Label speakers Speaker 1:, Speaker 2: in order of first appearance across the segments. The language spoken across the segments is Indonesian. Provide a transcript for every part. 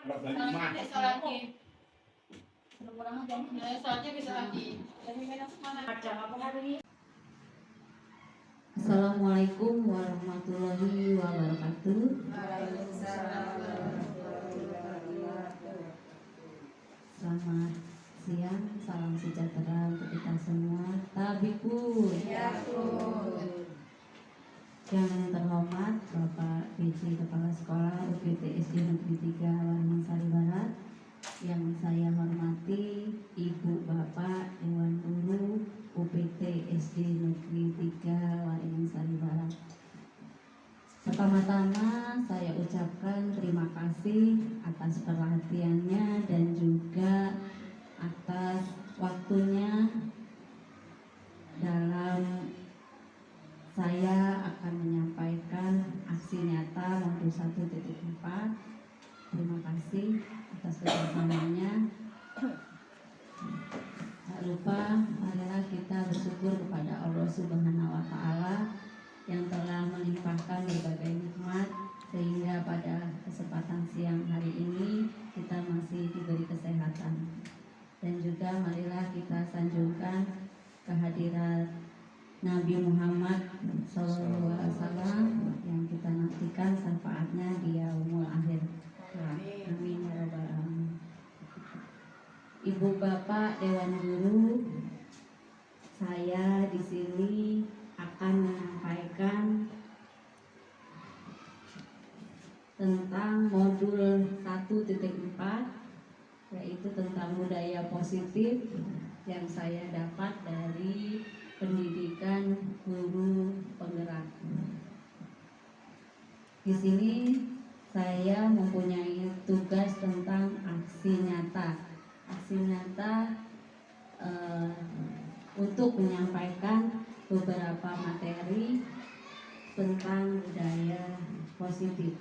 Speaker 1: Bisa lagi. Mudah-mudahan jam 9 saatnya bisa lagi. Jadi minum semangat. Ada apa hari ini?
Speaker 2: Assalamualaikum warahmatullahi wabarakatuh. Selamat siang, salam sejahtera untuk kita semua. Tabiku. Yang terhormat Bapak PJ Kepala Sekolah UPT SD Negeri 3 Waringin Sari Barat, yang saya hormati Ibu Bapak Dewan Guru UPT SD Negeri 3 Waringin Sari Barat. Pertama-tama saya ucapkan terima kasih atas perhatiannya dan juga atas waktunya dalam saya akan menyampaikan aksi nyata modul 1.4. Terima kasih atas kebersamannya. Tak lupa marilah kita bersyukur kepada Allah Subhanahu wa Ta'ala yang telah melimpahkan berbagai nikmat sehingga pada kesempatan siang hari ini kita masih diberi kesehatan. Dan juga marilah kita sanjungkan kehadiran Nabi Muhammad SAW yang kita nantikan syafaatnya di yaumul akhir. Amin ya rabbal alamin. Ibu Bapak Dewan Guru, saya di sini akan menyampaikan tentang modul 1.4, yaitu tentang budaya positif yang saya dapat dari pendidikan guru penggerak. Di sini saya mempunyai tugas tentang aksi nyata. Aksi nyata untuk menyampaikan beberapa materi tentang budaya positif.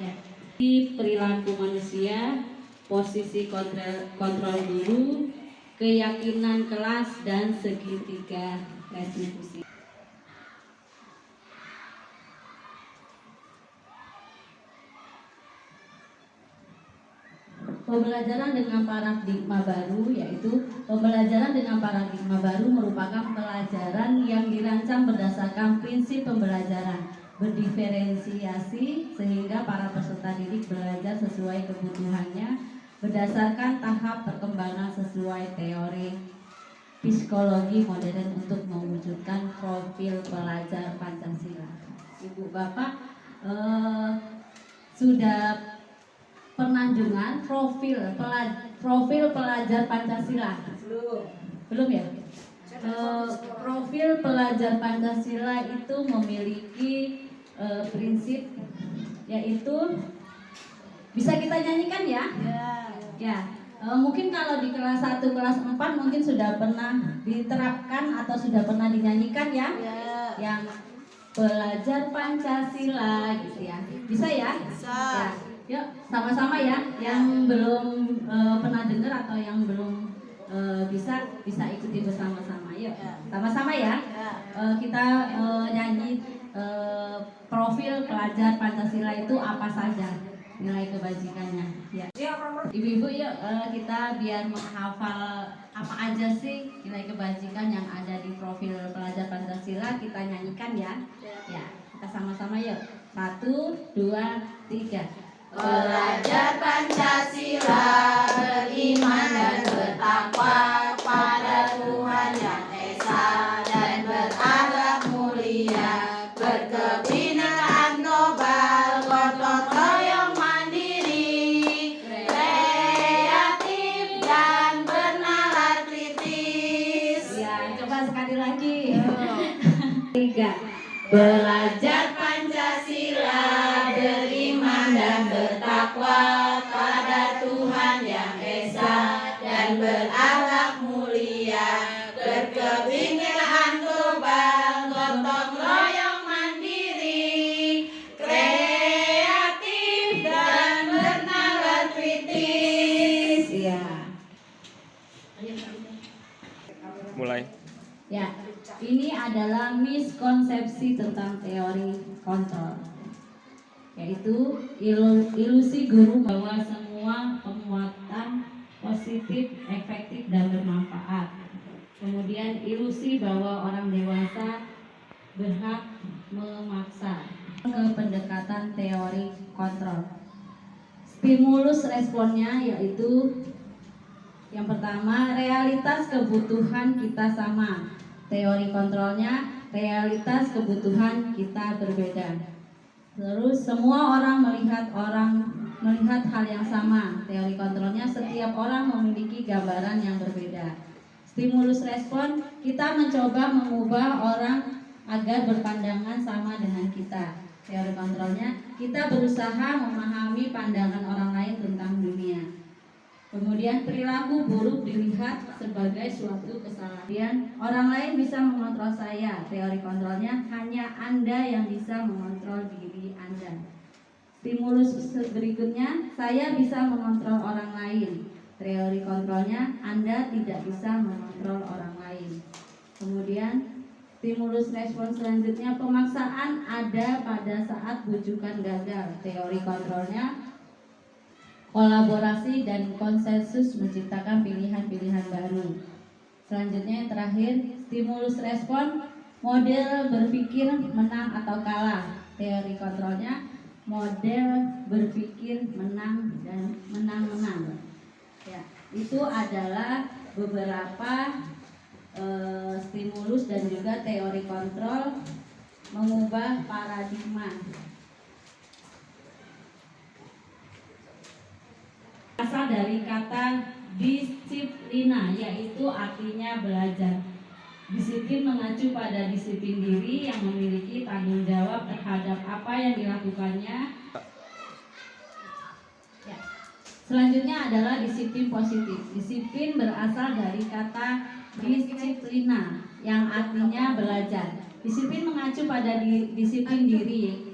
Speaker 2: Ya. Di perilaku manusia, posisi kontrol guru, keyakinan kelas, dan segitiga retribusi. Pembelajaran dengan paradigma baru, yaitu pembelajaran dengan paradigma baru merupakan pelajaran yang dirancang berdasarkan prinsip pembelajaran berdiferensiasi sehingga para peserta didik belajar sesuai kebutuhannya berdasarkan tahap perkembangan sesuai teori psikologi modern untuk mewujudkan profil pelajar Pancasila. Ibu Bapak sudah pernah dengar profil pelajar Pancasila? Belum ya? Profil pelajar Pancasila itu memiliki prinsip, yaitu bisa kita nyanyikan ya? Ya. Mungkin kalau di kelas 1, kelas 4 mungkin sudah pernah diterapkan atau sudah pernah dinyanyikan ya? Yang pelajar Pancasila gitu ya. Bisa ya?
Speaker 1: Bisa.
Speaker 2: Ya. Yuk sama-sama ya. Yang belum pernah dengar atau yang belum bisa ikuti bersama-sama. Yuk sama-sama ya. Kita nyanyi profil pelajar Pancasila itu apa saja, nilai kebajikannya ya. Ibu-ibu yuk kita biar menghafal apa aja sih nilai kebajikan yang ada di profil pelajar Pancasila, kita nyanyikan ya. Ya, kita sama-sama yuk. 1, 2, 3.
Speaker 1: Pelajar Pancasila beriman dan bertakwa pada Tuhan Yang Esa dan berakhlak mulia, berkebinekaan global, gotong royong mandiri, kreatif dan bernalar kritis.
Speaker 2: Ya, coba sekali lagi. 3.
Speaker 1: Belajar Pancasila beriman dan bertakwa pada Tuhan Yang Esa dan berakhlak mulia, berkebinekaan global, gotong royong mandiri, kreatif dan bernalar kritis.
Speaker 2: Ya.
Speaker 3: Mulai.
Speaker 2: Ya, ini adalah miskonsepsi tentang teori kontrol, yaitu ilusi guru bahwa semua penguatan positif, efektif, dan bermanfaat. Kemudian ilusi bahwa orang dewasa berhak memaksa. Ke pendekatan teori kontrol. Stimulus responnya yaitu yang pertama, realitas kebutuhan kita sama. Teori kontrolnya, realitas kebutuhan kita berbeda. Terus semua orang melihat hal yang sama. Teori kontrolnya, setiap orang memiliki gambaran yang berbeda. Stimulus respon, kita mencoba mengubah orang agar berpandangan sama dengan kita. Teori kontrolnya, kita berusaha memahami pandangan orang lain tentang dunia. Kemudian perilaku buruk dilihat sebagai suatu kesalahan. Orang lain bisa mengontrol saya. Teori kontrolnya, hanya Anda yang bisa mengontrol diri Anda. Stimulus berikutnya, saya bisa mengontrol orang lain. Teori kontrolnya, Anda tidak bisa mengontrol orang lain. Kemudian stimulus respon selanjutnya, pemaksaan ada pada saat bujukan gagal. Teori kontrolnya, kolaborasi dan konsensus menciptakan pilihan-pilihan baru. Selanjutnya yang terakhir, stimulus respon, model berpikir menang atau kalah. Teori kontrolnya, model berpikir menang dan menang-menang. Ya, itu adalah beberapa stimulus dan juga teori kontrol mengubah paradigma. Asal dari kata disiplina, yaitu artinya belajar. Disiplin mengacu pada disiplin diri yang memiliki tanggung jawab terhadap apa yang dilakukannya. Ya. Selanjutnya adalah disiplin positif. Disiplin berasal dari kata disiplina yang artinya belajar. Disiplin mengacu pada disiplin diri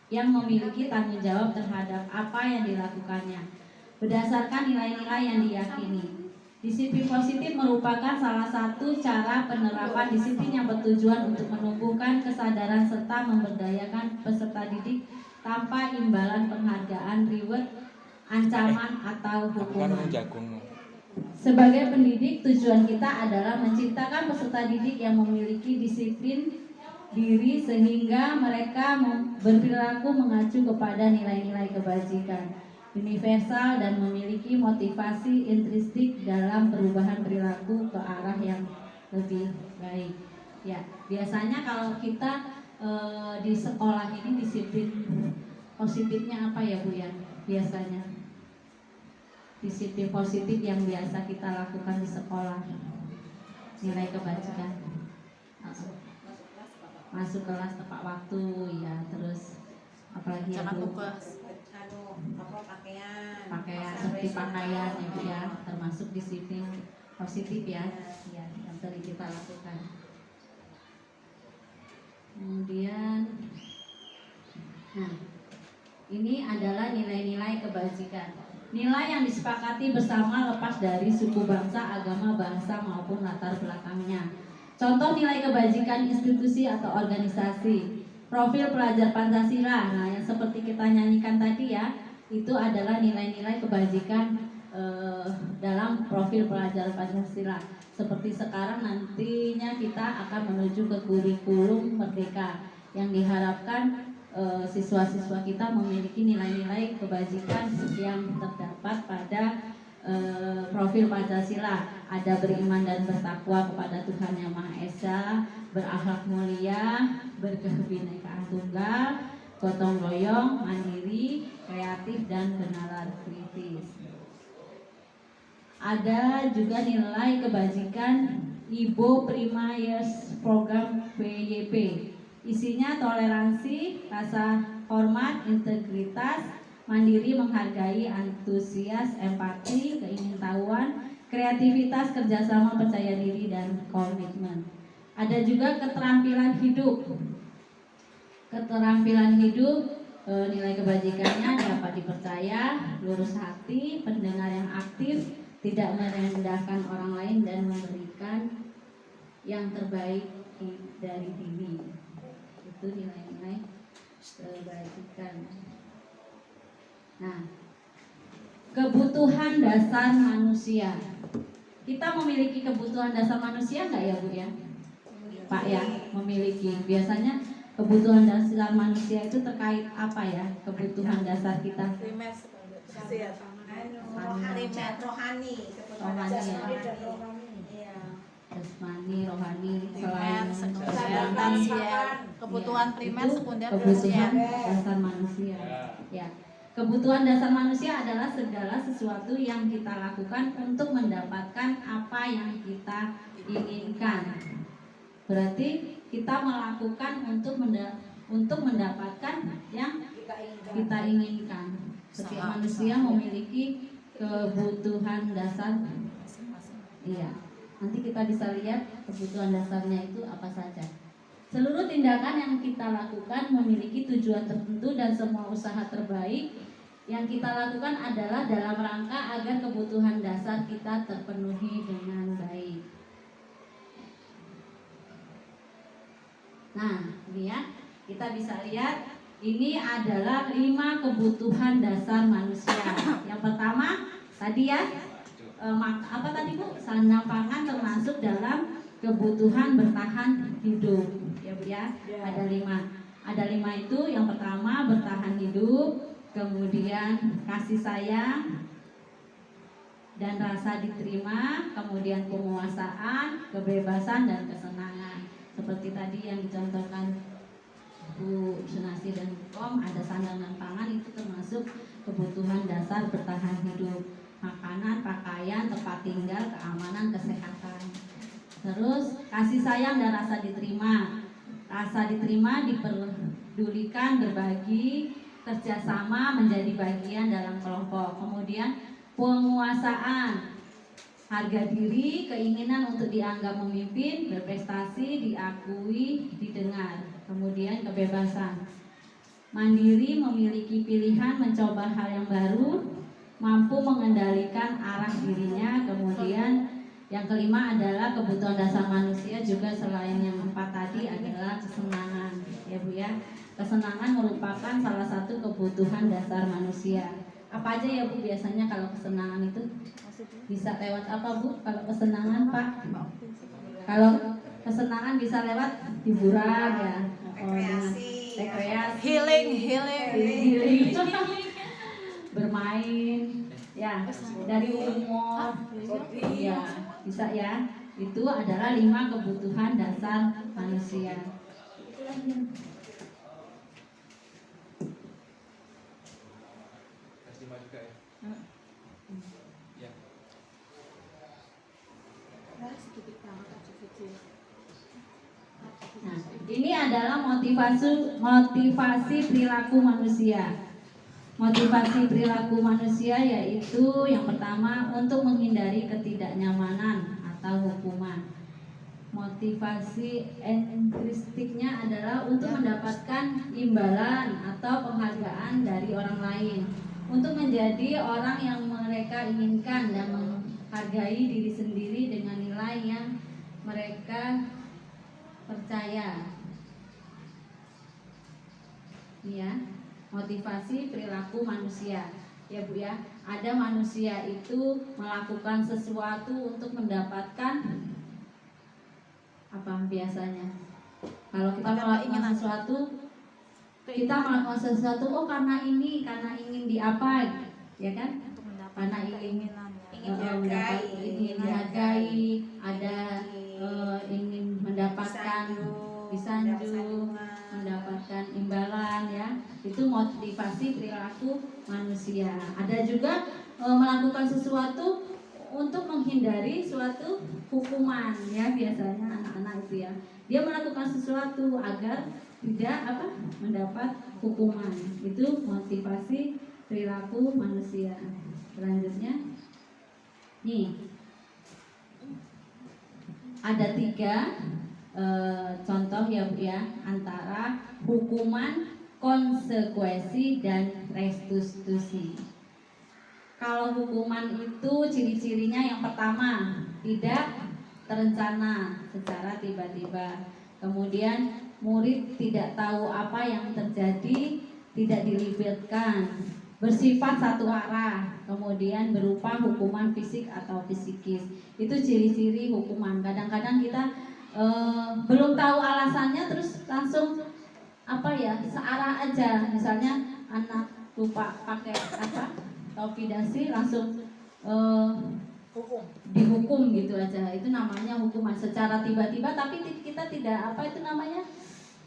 Speaker 2: yang memiliki tanggung jawab terhadap apa yang dilakukannya berdasarkan nilai-nilai yang diyakini. Disiplin positif merupakan salah satu cara penerapan disiplin yang bertujuan untuk menumbuhkan kesadaran serta memberdayakan peserta didik tanpa imbalan penghargaan, reward, ancaman, atau hukuman. Sebagai pendidik, tujuan kita adalah menciptakan peserta didik yang memiliki disiplin diri sehingga mereka berperilaku mengacu kepada nilai-nilai kebajikan universal dan memiliki motivasi intrinsik dalam perubahan perilaku ke arah yang lebih baik. Ya, biasanya kalau kita di sekolah ini disiplin positifnya apa ya Bu ya? Biasanya disiplin positif yang biasa kita lakukan di sekolah, nilai kebajikan, masuk kelas tepat waktu, ya, terus apalagi ya Bu? Pakaian seperti pakaian ya Bu ya, termasuk disiplin positif ya, ya yang sering kita lakukan. Kemudian, nah ini adalah nilai-nilai kebajikan. Nilai yang disepakati bersama lepas dari suku bangsa, agama, bahasa maupun latar belakangnya. Contoh nilai kebajikan institusi atau organisasi. Profil pelajar Pancasila, nah yang seperti kita nyanyikan tadi ya, itu adalah nilai-nilai kebajikan dalam profil pelajar Pancasila. Seperti sekarang nantinya kita akan menuju ke kurikulum merdeka yang diharapkan siswa-siswa kita memiliki nilai-nilai kebajikan yang terdapat pada profil Pancasila. Ada beriman dan bertakwa kepada Tuhan Yang Maha Esa, berakhlak mulia, berkebinekaan tunggal, gotong royong, mandiri, kreatif, dan bernalar kritis. Ada juga nilai kebajikan Ibo Prima Years Program PYP. Isinya toleransi, rasa hormat, integritas, mandiri, menghargai, antusias, empati, keingintahuan, kreativitas, kerjasama, percaya diri, dan komitmen. Ada juga keterampilan hidup. Keterampilan hidup, nilai kebajikannya dapat dipercaya, lurus hati, pendengar yang aktif, tidak merendahkan orang yang terbaik dari diri. Itu nilai-nilai kebajikan. Nah, kebutuhan dasar manusia. Kita memiliki kebutuhan dasar manusia nggak ya Bu ya? Pak ya, memiliki. Biasanya kebutuhan dasar manusia itu terkait apa ya? Kebutuhan dasar kita.
Speaker 3: Rohani,
Speaker 2: Jasmani, rohani,
Speaker 1: Primer,
Speaker 2: selain
Speaker 1: sekunder,
Speaker 2: rohani,
Speaker 1: tersier. Kebutuhan
Speaker 2: ya,
Speaker 1: primer,
Speaker 2: itu
Speaker 1: sekunder,
Speaker 2: kebutuhan
Speaker 1: tersier.
Speaker 2: dasar manusia. Ya, kebutuhan dasar manusia adalah segala sesuatu yang kita lakukan untuk mendapatkan apa yang kita inginkan. Berarti kita melakukan untuk mendapatkan yang kita inginkan. Setiap manusia memiliki kebutuhan dasar. Iya. Nanti kita bisa lihat kebutuhan dasarnya itu apa saja. Seluruh tindakan yang kita lakukan memiliki tujuan tertentu dan semua usaha terbaik yang kita lakukan adalah dalam rangka agar kebutuhan dasar kita terpenuhi dengan baik. Nah, ini ya, kita bisa lihat ini adalah 5 kebutuhan dasar manusia. Yang pertama tadi ya, apa tadi Bu? Sandang pangan termasuk dalam kebutuhan bertahan hidup, ya Bu ya. Ada 5. Ada 5 itu. Yang pertama bertahan hidup, kemudian kasih sayang dan rasa diterima, kemudian penguasaan, kebebasan dan kesenangan. Seperti tadi yang dicontohkan Bu Sunasi dan Om, ada sandang dan pangan, itu termasuk kebutuhan dasar bertahan hidup. Makanan, pakaian, tempat tinggal, keamanan, kesehatan. Terus kasih sayang dan rasa diterima. Rasa diterima, diperdulikan, berbagi, kerjasama, menjadi bagian dalam kelompok. Kemudian penguasaan, harga diri, keinginan untuk dianggap memimpin, berprestasi, diakui, didengar. Kemudian kebebasan, mandiri, memiliki pilihan, mencoba hal yang baru, mampu mengendalikan arah dirinya. Kemudian yang kelima adalah kebutuhan dasar manusia juga selain yang 4 tadi adalah kesenangan, ya Bu ya. Kesenangan merupakan salah satu kebutuhan dasar manusia. Apa aja ya Bu biasanya kalau kesenangan itu? Bisa lewat apa Bu? Kalau kesenangan Pak? Kalau kesenangan bisa lewat hiburan ya, rekreasi,
Speaker 1: Healing.
Speaker 2: bermain, ya, dari humor, ya, bisa ya. Itu adalah 5 kebutuhan dasar manusia. Nah, ini adalah motivasi perilaku manusia. Motivasi perilaku manusia yaitu yang pertama untuk menghindari ketidaknyamanan atau hukuman. Motivasi intristiknya adalah untuk mendapatkan imbalan atau penghargaan dari orang lain, untuk menjadi orang yang mereka inginkan dan menghargai diri sendiri dengan nilai yang mereka percaya. Ya, motivasi perilaku manusia, ya Bu ya. Ada manusia itu melakukan sesuatu untuk mendapatkan apa biasanya? Kalau kita melakukan sesuatu, kita melakukan sesuatu karena ingin di apa, ya kan? Karena ingin menghargai, ada ingin mendapatkan disanjung, mendapatkan imbalan, ya. Itu motivasi perilaku manusia. Ada juga melakukan sesuatu untuk menghindari suatu hukuman, ya, biasanya anak-anak itu ya. Dia melakukan sesuatu agar tidak mendapat hukuman. Itu motivasi perilaku manusia. Selanjutnya, nih ada 3 contoh ya Bu ya, antara hukuman, konsekuensi, dan restitusi. Kalau hukuman itu ciri-cirinya yang pertama tidak terencana secara tiba-tiba. Kemudian murid tidak tahu apa yang terjadi, tidak dilibatkan, bersifat satu arah, kemudian berupa hukuman fisik atau psikis. Itu ciri-ciri hukuman. Kadang-kadang kita belum tahu alasannya terus langsung searah aja. Misalnya anak lupa pakai topi dasi, langsung dihukum gitu aja. Itu namanya hukuman secara tiba-tiba, tapi kita tidak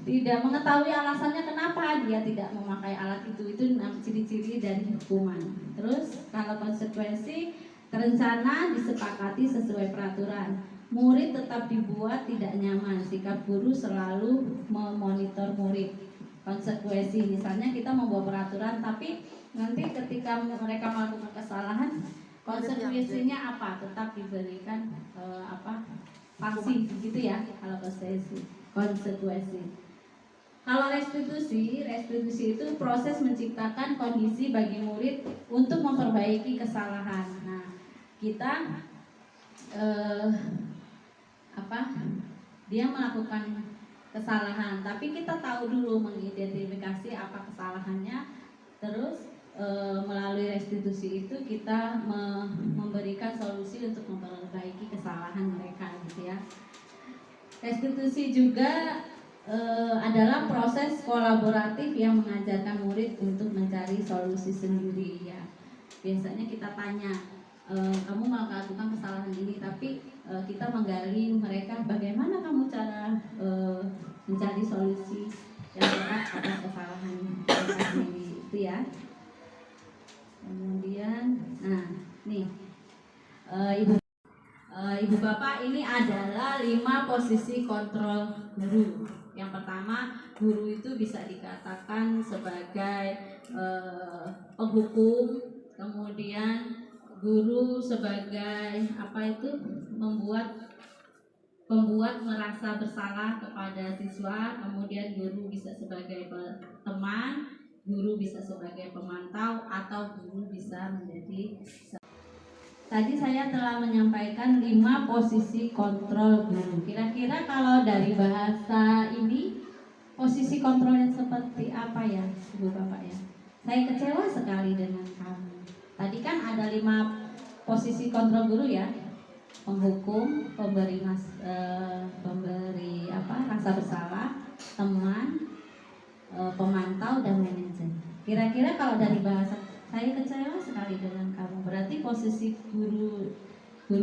Speaker 2: tidak mengetahui alasannya kenapa dia tidak memakai alat itu. Itu ciri-ciri dari hukuman. Terus kalau konsekuensi, terencana, disepakati sesuai peraturan. Murid tetap dibuat tidak nyaman. Sikap guru selalu memonitor murid. Konsekuensi, misalnya kita membuat peraturan, tapi nanti ketika mereka melakukan kesalahan, konsekuensinya apa? Tetap diberikan sanksi, gitu ya. Kalau konsekuensi. Kalau restitusi itu proses menciptakan kondisi bagi murid untuk memperbaiki kesalahan. Nah, kita dia melakukan kesalahan, tapi kita tahu dulu mengidentifikasi apa kesalahannya, terus melalui restitusi itu kita memberikan solusi untuk memperbaiki kesalahan mereka, gitu ya. Restitusi juga adalah proses kolaboratif yang mengajarkan murid untuk mencari solusi sendiri, ya. Biasanya kita tanya, kamu melakukan kesalahan ini, tapi kita menggali mereka bagaimana kamu cara mencari solusi yang tepat atas kesalahan mereka sendiri, itu ya. Kemudian, nah, nih, Ibu Bapak, ini adalah 5 posisi kontrol guru. Yang pertama, guru itu bisa dikatakan sebagai penghukum, kemudian guru sebagai pembuat merasa bersalah kepada siswa, kemudian guru bisa sebagai teman, guru bisa sebagai pemantau, atau guru bisa menjadi. Tadi saya telah menyampaikan 5 posisi kontrol guru. Kira-kira kalau dari bahasa ini, posisi kontrol yang seperti apa ya, Ibu Bapak ya? Saya kecewa sekali dengan kamu. Tadi kan ada 5 posisi kontrol guru ya. Penghukum, pemberi rasa bersalah, teman, pemantau, dan manajer. Kira-kira kalau dari bahasa, saya kecewa sekali dengan kamu, berarti posisi guru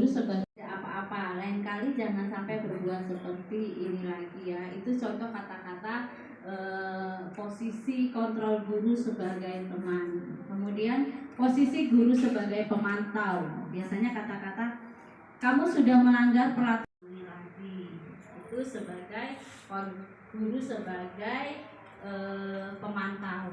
Speaker 2: sebagai apa-apa. Lain kali jangan sampai berbuat seperti ini lagi ya. Itu contoh kata-kata posisi kontrol guru sebagai teman. Kemudian posisi guru sebagai pemantau. Biasanya kata-kata, kamu sudah melanggar peraturan ini lagi. Itu sebagai guru sebagai pemantau.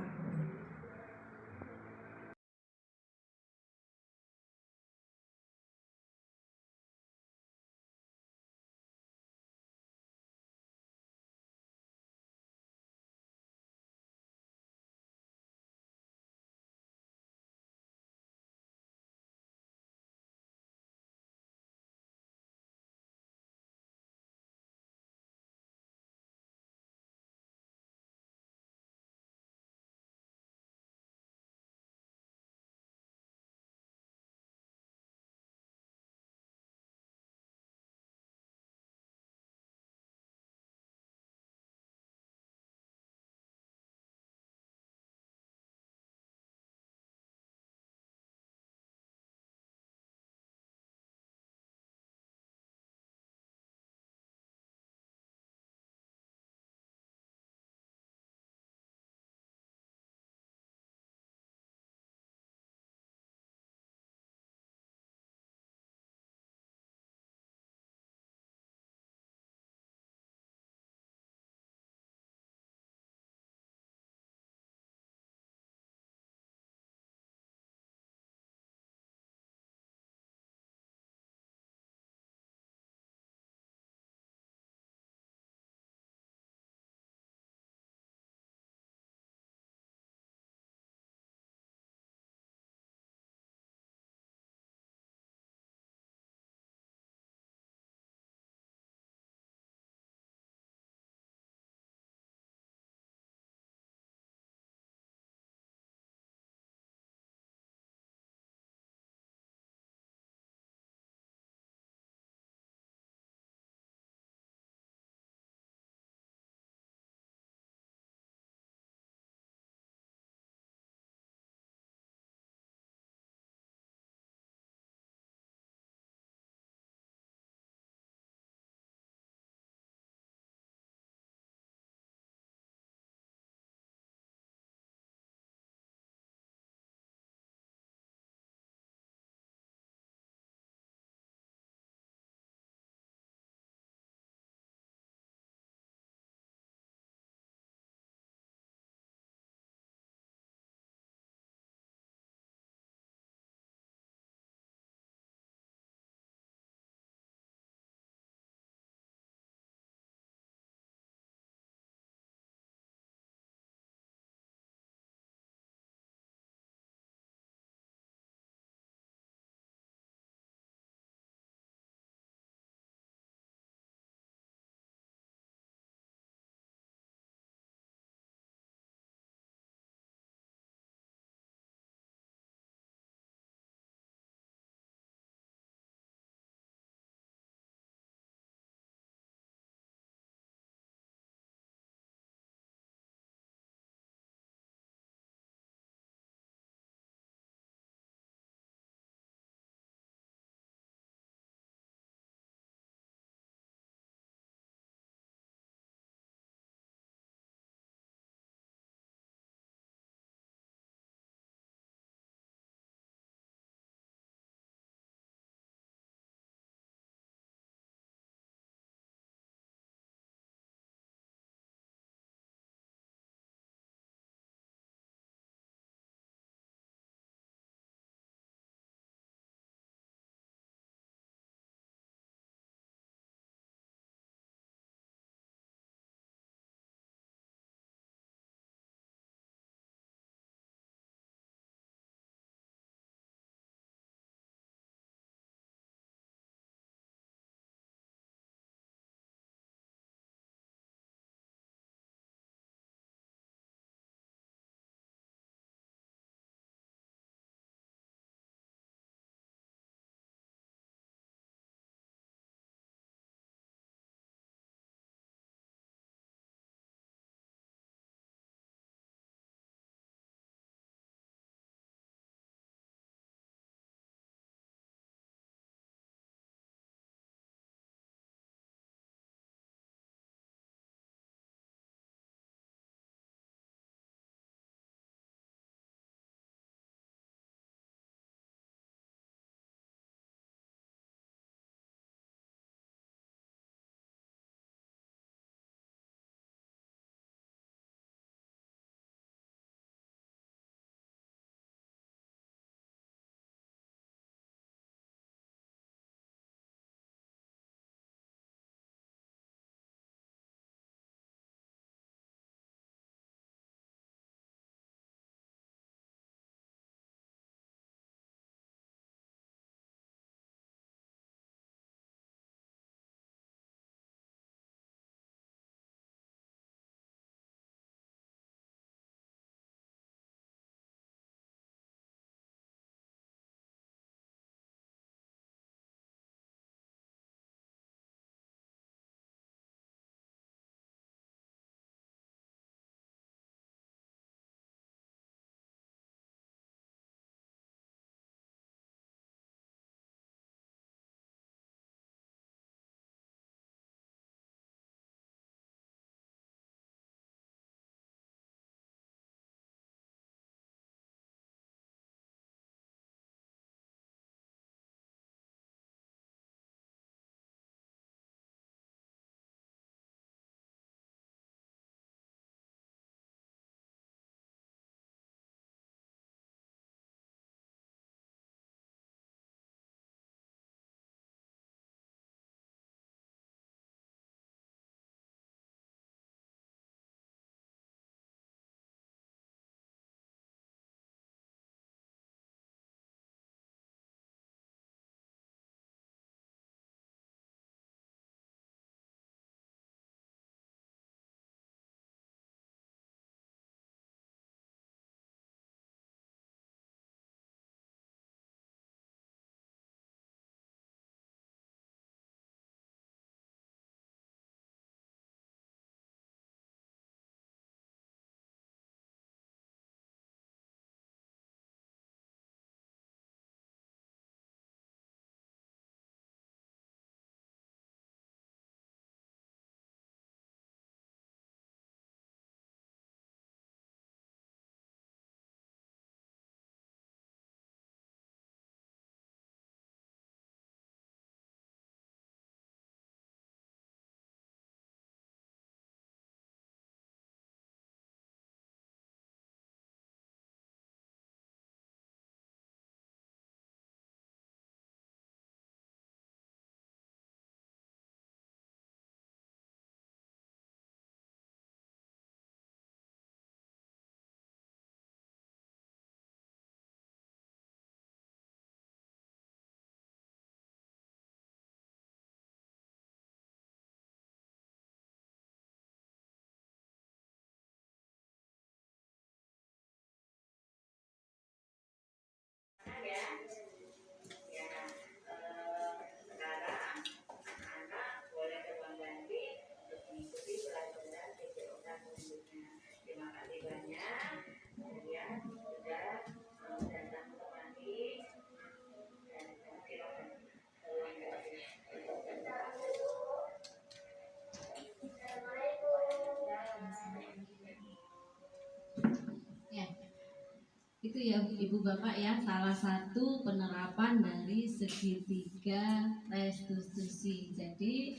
Speaker 2: itu ya Ibu Bapak ya, salah satu penerapan dari segitiga restitusi. Jadi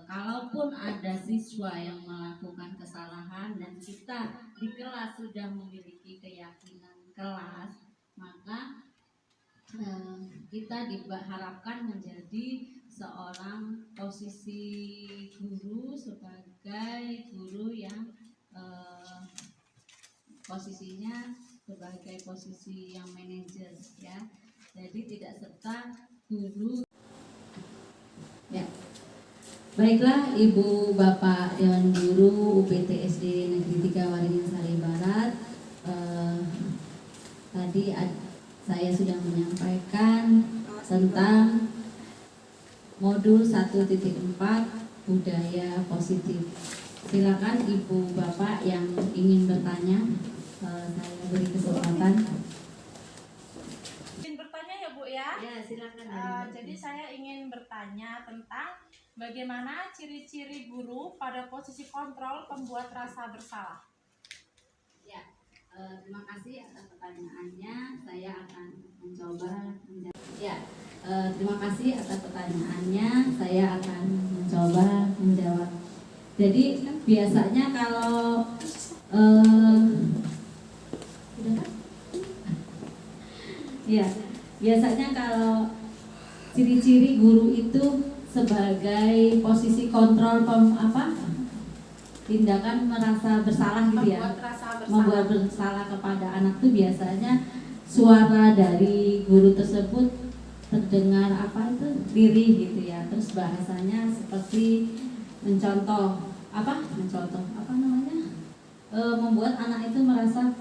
Speaker 2: kalaupun ada siswa yang melakukan kesalahan dan kita di kelas sudah memiliki keyakinan kelas, maka kita diharapkan menjadi seorang posisi guru sebagai guru yang posisinya sebagai posisi yang manajer ya. Jadi tidak serta guru ya. Baiklah Ibu Bapak Dewan Guru UPT SD Negeri 3 Waringin Sari Barat, tadi saya sudah menyampaikan tentang modul 1.4 budaya positif. Silakan Ibu Bapak yang ingin bertanya, saya beri kesempatan.
Speaker 1: Ingin bertanya ya Bu ya?
Speaker 2: Ya, silakan.
Speaker 1: Jadi saya ingin bertanya tentang bagaimana ciri-ciri guru pada posisi kontrol pembuat rasa bersalah.
Speaker 2: Ya, terima kasih atas pertanyaannya. Saya akan mencoba menjawab. Ya, terima kasih atas pertanyaannya. Saya akan mencoba menjawab. Jadi biasanya kalau ya, biasanya kalau ciri-ciri guru itu sebagai posisi kontrol tindakan merasa bersalah gitu ya, membuat bersalah kepada anak itu biasanya suara dari guru tersebut terdengar lirih gitu ya, terus bahasanya seperti membuat anak itu merasa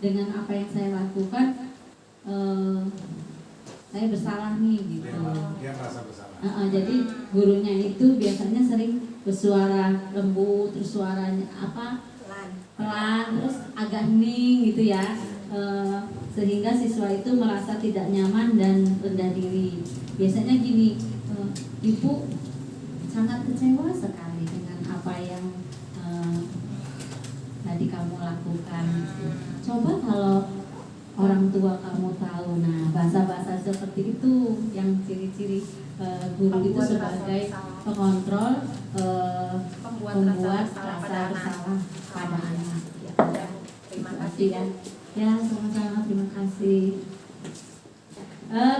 Speaker 2: dengan apa yang saya lakukan saya bersalah nih gitu.
Speaker 4: Dia merasa bersalah.
Speaker 2: Jadi gurunya itu biasanya sering bersuara lembut, terus suaranya pelan, terus agak hening gitu ya, sehingga siswa itu merasa tidak nyaman dan rendah diri. Biasanya gini, Ibu sangat kecewa sekali dengan apa yang tadi kamu lakukan. Coba kalau orang tua kamu tahu. Nah, bahasa-bahasa seperti itu yang ciri-ciri guru itu sebagai pengontrol pembuat rasa bersalah pada anak.
Speaker 3: Terima kasih
Speaker 2: ya. Ya, sama-sama, terima kasih.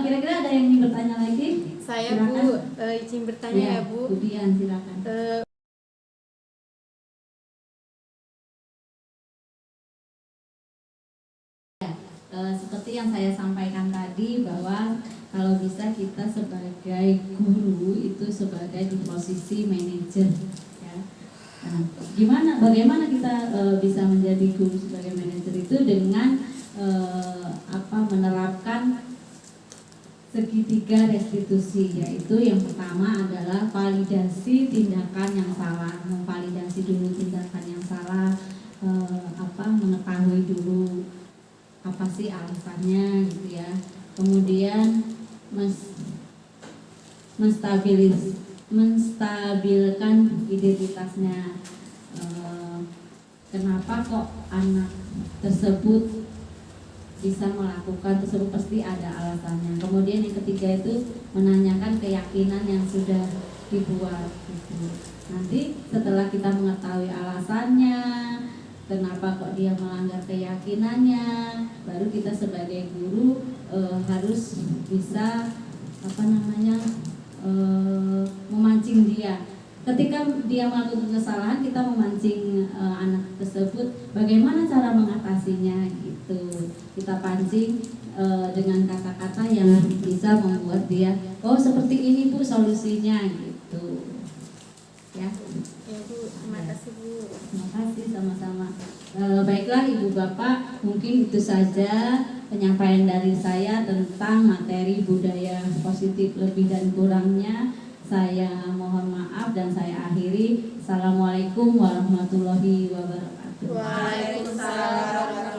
Speaker 2: Kira-kira ada yang ingin bertanya lagi?
Speaker 5: Saya
Speaker 2: Silakan.
Speaker 5: Bu, izin bertanya ya Bu.
Speaker 2: Budian, silakan. Seperti yang saya sampaikan tadi bahwa kalau bisa kita sebagai guru itu sebagai di posisi manajer ya. Nah, bagaimana kita bisa menjadi guru sebagai manajer itu dengan menerapkan segitiga restitusi, yaitu yang pertama adalah validasi tindakan yang salah, memvalidasi dulu tindakan yang salah, mengetahui dulu apa sih alasannya gitu ya. Kemudian menstabilkan identitasnya. Kenapa kok anak tersebut bisa melakukan tersebut, pasti ada alasannya. Kemudian yang ketiga itu menanyakan keyakinan yang sudah dibuat gitu. Nanti setelah kita mengetahui alasannya, kenapa kok dia melanggar keyakinannya, baru kita sebagai guru harus bisa memancing dia. Ketika dia melakukan kesalahan, kita memancing anak tersebut, bagaimana cara mengatasinya gitu. Kita pancing dengan kata-kata yang bisa membuat dia, seperti ini Bu solusinya gitu. Ya.
Speaker 5: Ya Bu, terima kasih Bu.
Speaker 2: Terima kasih, sama-sama. Baiklah Ibu Bapak, mungkin itu saja penyampaian dari saya tentang materi budaya positif. Lebih dan kurangnya saya mohon maaf dan saya akhiri. Assalamualaikum warahmatullahi wabarakatuh.
Speaker 5: Waalaikumsalam.